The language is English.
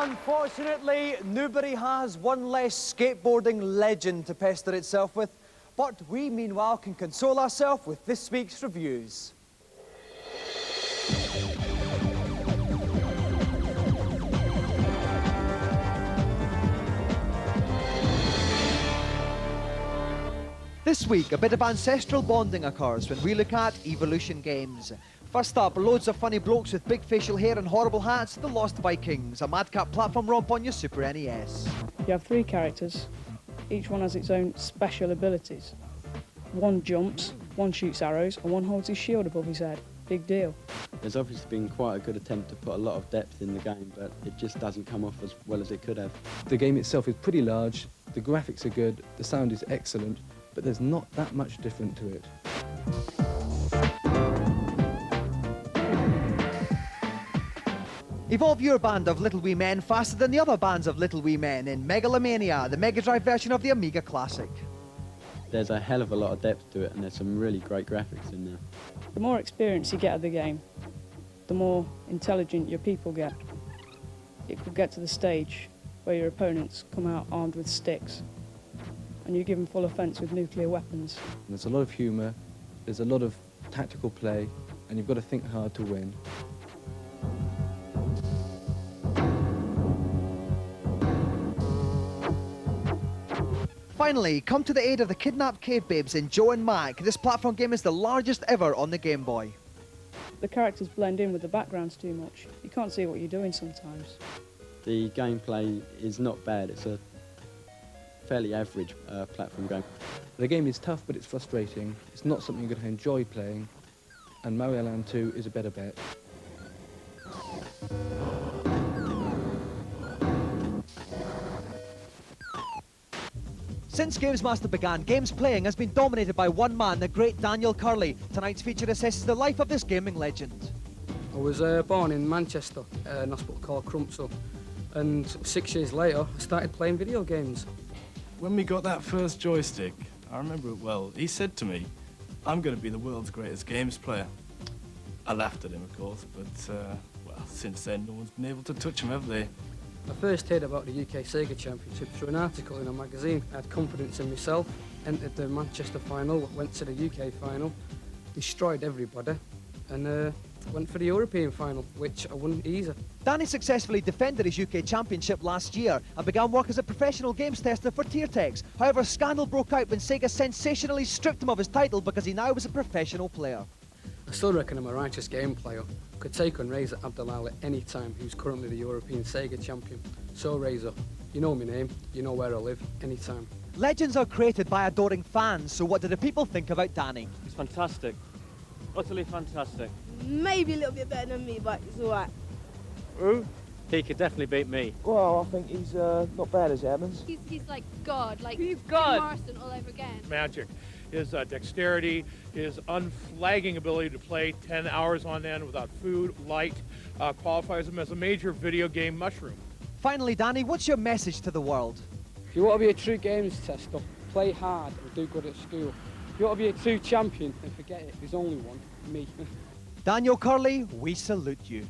Unfortunately, Newbury has one less skateboarding legend to pester itself with, but we meanwhile can console ourselves with this week's reviews. This week, a bit of ancestral bonding occurs when we look at Evolution Games. First up, loads of funny blokes with big facial hair and horrible hats, the Lost Vikings, a madcap platform romp on your Super NES. You have 3 characters. Each one has its own special abilities. One jumps, one shoots arrows, and one holds his shield above his head. Big deal. There's obviously been quite a good attempt to put a lot of depth in the game, but it just doesn't come off as well as it could have. The game itself is pretty large, the graphics are good, the sound is excellent, but there's not that much different to it. Evolve your band of little wee men faster than the other bands of little wee men in Mega-Lo-Mania, the Mega Drive version of the Amiga Classic. There's a hell of a lot of depth to it, and there's some really great graphics in there. The more experience you get at the game, the more intelligent your people get. It could get to the stage where your opponents come out armed with sticks, and you give them full offence with nuclear weapons. There's a lot of humour, there's a lot of tactical play, and you've got to think hard to win. Finally, come to the aid of the kidnapped cave babes in Joe and Mac. This platform game is the largest ever on the Game Boy. The characters blend in with the backgrounds too much. You can't see what you're doing sometimes. The gameplay is not bad. It's a fairly average platform game. The game is tough, but it's frustrating. It's not something you're going to enjoy playing, and Mario Land 2 is a better bet. Since GamesMaster began, games playing has been dominated by one man, the great Daniel Curley. Tonight's feature assesses the life of this gaming legend. I was born in Manchester, in a hospital called Crumpsall, and 6 years later I started playing video games. When we got that first joystick, I remember it well, he said to me, "I'm going to be the world's greatest games player." I laughed at him, of course, but, well, since then no one's been able to touch him, have they? I first heard about the UK Sega Championship through an article in a magazine. I had confidence in myself, entered the Manchester final, went to the UK final, destroyed everybody, and went for the European final, which I won easy. Danny successfully defended his UK Championship last year and began work as a professional games tester for Tiertex. However, scandal broke out when Sega sensationally stripped him of his title because he now was a professional player. I still reckon I'm a righteous game player. Could take on Razor Abdalal at any time, who's currently the European Sega champion. So Razor, you know my name, you know where I live, anytime. Legends are created by adoring fans, so what do the people think about Danny? He's fantastic. Utterly fantastic. Maybe a little bit better than me, but it's all right. Who? He could definitely beat me. Well, I think he's not bad as it happens. He's like God, like he's God. Marston all over again. Magic. His dexterity, his unflagging ability to play 10 hours on end without food, light, qualifies him as a major video game mushroom. Finally, Danny, what's your message to the world? If you want to be a true games tester, play hard and do good at school. If you want to be a true champion, then forget it, there's only one, me. Daniel Curley, we salute you.